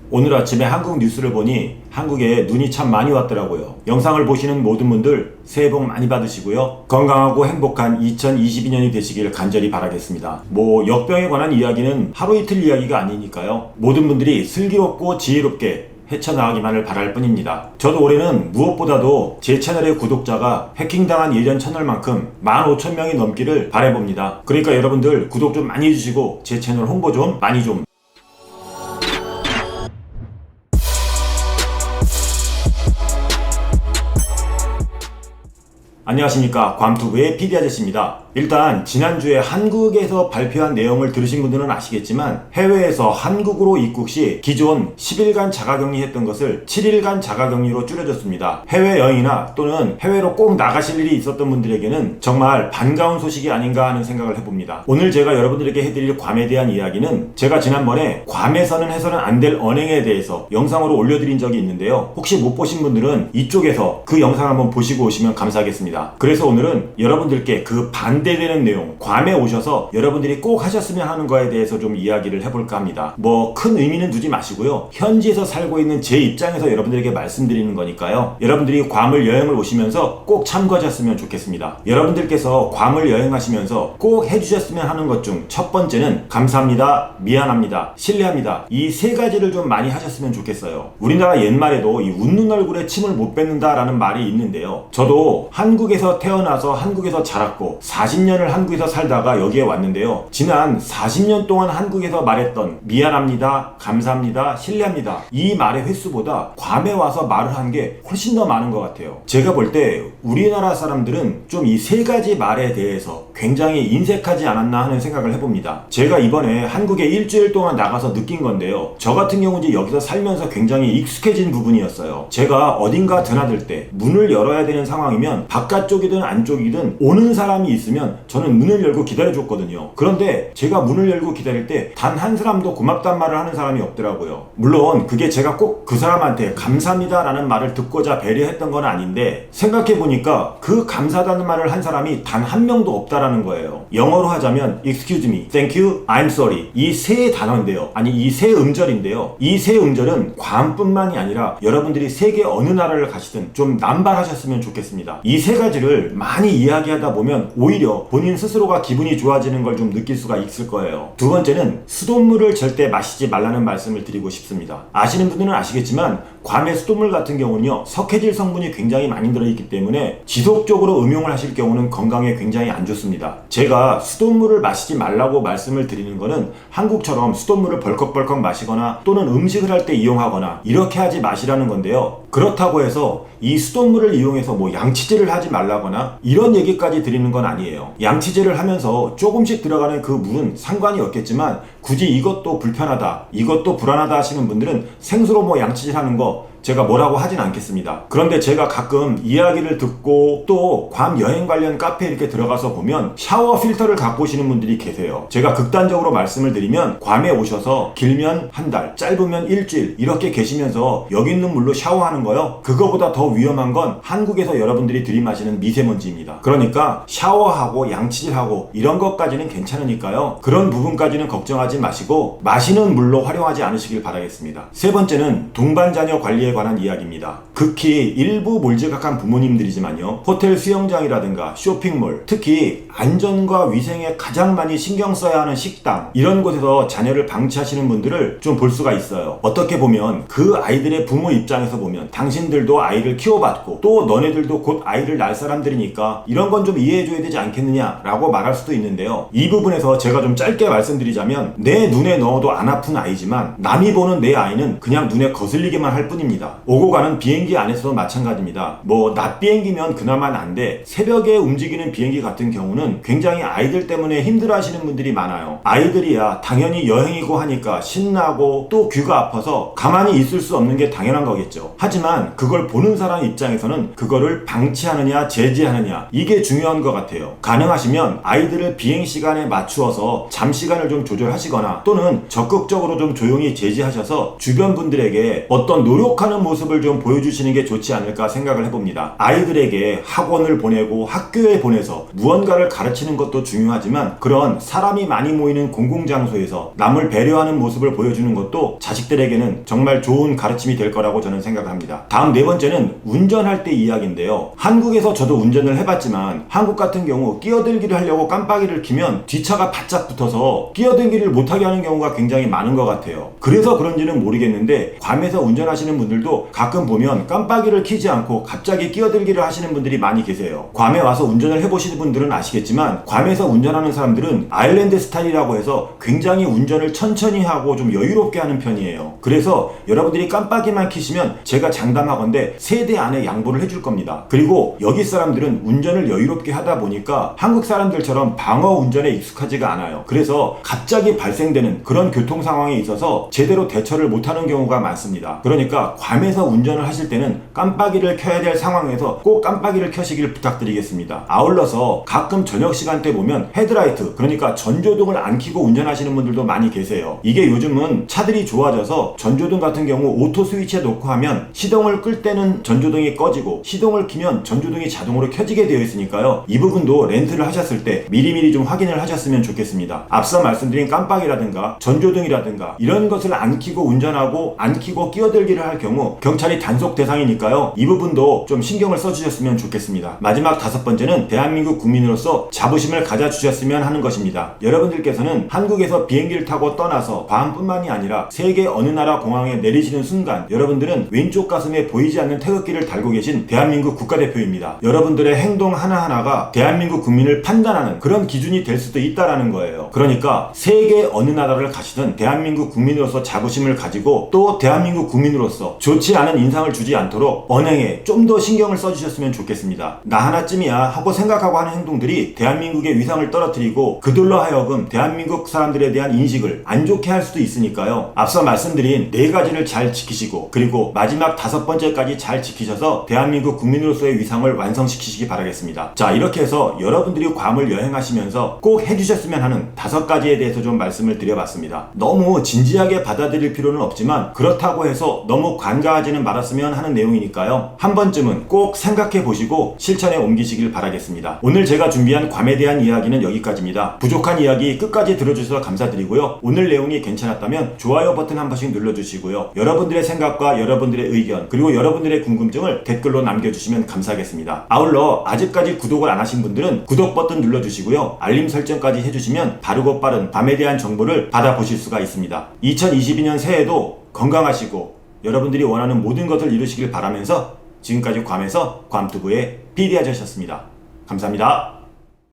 오늘 아침에 한국 뉴스를 보니 한국에 눈이 참 많이 왔더라고요. 영상을 보시는 모든 분들 새해 복 많이 받으시고요. 건강하고 행복한 2022년이 되시길 간절히 바라겠습니다. 역병에 관한 이야기는 하루 이틀 이야기가 아니니까요. 모든 분들이 슬기롭고 지혜롭게 헤쳐나가기만을 바랄 뿐입니다. 저도 올해는 무엇보다도 제 채널의 구독자가 해킹당한 예전 채널만큼 15,000명이 넘기를 바라봅니다. 그러니까 여러분들 구독 좀 많이 해주시고 제 채널 홍보 좀 많이 좀. 안녕하십니까, 괌투브의 PD아저씨입니다. 일단 지난주에 한국에서 발표한 내용을 들으신 분들은 아시겠지만 해외에서 한국으로 입국 시 기존 10일간 자가격리 했던 것을 7일간 자가격리로 줄여줬습니다. 해외여행이나 또는 해외로 꼭 나가실 일이 있었던 분들에게는 정말 반가운 소식이 아닌가 하는 생각을 해봅니다. 오늘 제가 여러분들에게 해드릴 괌에 대한 이야기는 제가 지난번에 괌에서는 해서는 안 될 언행에 대해서 영상으로 올려드린 적이 있는데요. 혹시 못 보신 분들은 이쪽에서 그 영상 한번 보시고 오시면 감사하겠습니다. 그래서 오늘은 여러분들께 그 반대되는 내용, 괌에 오셔서 여러분들이 꼭 하셨으면 하는 거에 대해서 좀 이야기를 해볼까 합니다. 큰 의미는 두지 마시고요. 현지에서 살고 있는 제 입장에서 여러분들에게 말씀드리는 거니까요. 여러분들이 괌을 여행을 오시면서 꼭 참고하셨으면 좋겠습니다. 여러분들께서 괌을 여행하시면서 꼭 해주셨으면 하는 것 중 첫 번째는 감사합니다, 미안합니다, 신뢰합니다. 이 세 가지를 좀 많이 하셨으면 좋겠어요. 우리나라 옛말에도 이 웃는 얼굴에 침을 못 뱉는다라는 말이 있는데요. 저도 한국에서 태어나서 한국에서 자랐고 40년을 한국에서 살다가 여기에 왔는데요. 지난 40년 동안 한국에서 말했던 미안합니다, 감사합니다, 신뢰합니다, 이 말의 횟수보다 괌에 와서 말을 한 게 훨씬 더 많은 것 같아요. 제가 볼 때 우리나라 사람들은 좀 이 세 가지 말에 대해서 굉장히 인색하지 않았나 하는 생각을 해봅니다. 제가 이번에 한국에 일주일 동안 나가서 느낀 건데요. 저 같은 경우는 여기서 살면서 굉장히 익숙해진 부분이었어요. 제가 어딘가 드나들 때 문을 열어야 되는 상황이면 바깥쪽이든 안쪽이든 오는 사람이 있으면 저는 문을 열고 기다려줬거든요. 그런데 제가 문을 열고 기다릴 때 단 한 사람도 고맙단 말을 하는 사람이 없더라고요. 물론 그게 제가 꼭 그 사람한테 감사합니다 라는 말을 듣고자 배려했던 건 아닌데 생각해보니까 그 감사하다는 말을 한 사람이 단 한 명도 없다라는 거예요. 영어로 하자면 excuse me, thank you, I'm sorry, 이 세 단어인데요. 아니 이 세 음절인데요. 이 세 음절은 괌뿐만이 아니라 여러분들이 세계 어느 나라를 가시든 좀 남발하셨으면 좋겠습니다. 이 세 가지를 많이 이야기하다 보면 오히려 본인 스스로가 기분이 좋아지는 걸 좀 느낄 수가 있을 거예요. 두 번째는 수돗물을 절대 마시지 말라는 말씀을 드리고 싶습니다. 아시는 분들은 아시겠지만 괌의 수돗물 같은 경우는요, 석회질 성분이 굉장히 많이 들어있기 때문에 지속적으로 음용을 하실 경우는 건강에 굉장히 안 좋습니다. 제가 수돗물을 마시지 말라고 말씀을 드리는 거는 한국처럼 수돗물을 벌컥벌컥 마시거나 또는 음식을 할 때 이용하거나 이렇게 하지 마시라는 건데요. 그렇다고 해서 이 수돗물을 이용해서 양치질을 하지 말라거나 이런 얘기까지 드리는 건 아니에요. 양치질을 하면서 조금씩 들어가는 그 물은 상관이 없겠지만 굳이 이것도 불편하다, 이것도 불안하다 하시는 분들은 생수로 양치질 하는 거 제가 뭐라고 하진 않겠습니다. 그런데 제가 가끔 이야기를 듣고 또 괌 여행 관련 카페에 이렇게 들어가서 보면 샤워 필터를 갖고 오시는 분들이 계세요. 제가 극단적으로 말씀을 드리면 괌에 오셔서 길면 한 달, 짧으면 일주일 이렇게 계시면서 여기 있는 물로 샤워하는 거요, 그거보다 더 위험한 건 한국에서 여러분들이 들이마시는 미세먼지입니다. 그러니까 샤워하고 양치질하고 이런 것까지는 괜찮으니까요. 그런 부분까지는 걱정하지 마시고 마시는 물로 활용하지 않으시길 바라겠습니다. 세 번째는 동반 자녀 관리에 관한 이야기입니다. 극히 일부 몰지각한 부모님들이지만요, 호텔 수영장이라든가 쇼핑몰, 특히 안전과 위생에 가장 많이 신경 써야 하는 식당, 이런 곳에서 자녀를 방치하시는 분들을 좀 볼 수가 있어요. 어떻게 보면 그 아이들의 부모 입장에서 보면 당신들도 아이를 키워봤고 또 너네들도 곧 아이를 낳을 사람들이니까 이런 건 좀 이해해줘야 되지 않겠느냐 라고 말할 수도 있는데요. 이 부분에서 제가 좀 짧게 말씀드리자면 내 눈에 넣어도 안 아픈 아이지만 남이 보는 내 아이는 그냥 눈에 거슬리게만 할 뿐입니다. 오고 가는 비행기 안에서도 마찬가지입니다. 낮 비행기면 그나마 난데 새벽에 움직이는 비행기 같은 경우는 굉장히 아이들 때문에 힘들어하시는 분들이 많아요. 아이들이야 당연히 여행이고 하니까 신나고 또 귀가 아파서 가만히 있을 수 없는 게 당연한 거겠죠. 하지만 그걸 보는 사람 입장에서는 그거를 방치하느냐 제지하느냐 이게 중요한 것 같아요. 가능하시면 아이들을 비행시간에 맞추어서 잠시간을 좀 조절하시거나 또는 적극적으로 좀 조용히 제지하셔서 주변 분들에게 어떤 노력하는 못하는 모습을 좀 보여주시는 게 좋지 않을까 생각을 해봅니다. 아이들에게 학원을 보내고 학교에 보내서 무언가를 가르치는 것도 중요하지만 그런 사람이 많이 모이는 공공장소에서 남을 배려하는 모습을 보여주는 것도 자식들에게는 정말 좋은 가르침이 될 거라고 저는 생각을 합니다. 다음 네 번째는 운전할 때 이야기인데요. 한국에서 저도 운전을 해봤지만 한국 같은 경우 끼어들기를 하려고 깜빡이를 켜면 뒷차가 바짝 붙어서 끼어들기를 못하게 하는 경우가 굉장히 많은 것 같아요. 그래서 그런지는 모르겠는데 괌에서 운전하시는 분들도 가끔 보면 깜빡이를 켜지 않고 갑자기 끼어들기를 하시는 분들이 많이 계세요. 괌에 와서 운전을 해보시는 분들은 아시겠지만 괌에서 운전하는 사람들은 아일랜드 스타일이라고 해서 굉장히 운전을 천천히 하고 좀 여유롭게 하는 편이에요. 그래서 여러분들이 깜빡이만 켜시면 제가 장담하건대 세대 안에 양보를 해줄 겁니다. 그리고 여기 사람들은 운전을 여유롭게 하다 보니까 한국 사람들처럼 방어 운전에 익숙하지가 않아요. 그래서 갑자기 발생되는 그런 교통 상황에 있어서 제대로 대처를 못하는 경우가 많습니다. 그러니까 괌에서 운전을 하실 때는 깜빡이를 켜야 될 상황에서 꼭 깜빡이를 켜시길 부탁드리겠습니다. 아울러서 가끔 저녁 시간대 보면 헤드라이트, 그러니까 전조등을 안 켜고 운전하시는 분들도 많이 계세요. 이게 요즘은 차들이 좋아져서 전조등 같은 경우 오토 스위치에 놓고 하면 시동을 끌 때는 전조등이 꺼지고 시동을 키면 전조등이 자동으로 켜지게 되어 있으니까요. 이 부분도 렌트를 하셨을 때 미리미리 좀 확인을 하셨으면 좋겠습니다. 앞서 말씀드린 깜빡이라든가 전조등이라든가 이런 것을 안 켜고 운전하고 안 켜고 끼어들기를 할 경우 경찰이 단속 대상이니까요. 이 부분도 좀 신경을 써주셨으면 좋겠습니다. 마지막 다섯 번째는 대한민국 국민으로서 자부심을 가져주셨으면 하는 것입니다. 여러분들께서는 한국에서 비행기를 타고 떠나서 괌뿐만이 아니라 세계 어느 나라 공항에 내리시는 순간 여러분들은 왼쪽 가슴에 보이지 않는 태극기를 달고 계신 대한민국 국가대표입니다. 여러분들의 행동 하나하나가 대한민국 국민을 판단하는 그런 기준이 될 수도 있다라는 거예요. 그러니까 세계 어느 나라를 가시든 대한민국 국민으로서 자부심을 가지고 또 대한민국 국민으로서 좋지 않은 인상을 주지 않도록 언행에 좀 더 신경을 써주셨으면 좋겠습니다. 나 하나쯤이야 하고 생각하고 하는 행동들이 대한민국의 위상을 떨어뜨리고 그들로 하여금 대한민국 사람들에 대한 인식을 안 좋게 할 수도 있으니까요. 앞서 말씀드린 네 가지를 잘 지키시고 그리고 마지막 다섯 번째까지 잘 지키셔서 대한민국 국민으로서의 위상을 완성시키시기 바라겠습니다. 자, 이렇게 해서 여러분들이 괌을 여행하시면서 꼭 해주셨으면 하는 다섯 가지에 대해서 좀 말씀을 드려봤습니다. 너무 진지하게 받아들일 필요는 없지만 그렇다고 해서 너무 관가하지는 말았으면 하는 내용이니까요. 한 번쯤은 꼭 생각해 보시고 실천에 옮기시길 바라겠습니다. 오늘 제가 준비한 괌에 대한 이야기는 여기까지입니다. 부족한 이야기 끝까지 들어주셔서 감사드리고요. 오늘 내용이 괜찮았다면 좋아요 버튼 한 번씩 눌러주시고요. 여러분들의 생각과 여러분들의 의견 그리고 여러분들의 궁금증을 댓글로 남겨주시면 감사하겠습니다. 아울러 아직까지 구독을 안 하신 분들은 구독 버튼 눌러주시고요. 알림 설정까지 해주시면 바르고 빠른 괌에 대한 정보를 받아보실 수가 있습니다. 2022년 새해에도 건강하시고 여러분들이 원하는 모든 것을 이루시길 바라면서 지금까지 괌에서 괌투브의 PD 아저씨였습니다. 감사합니다.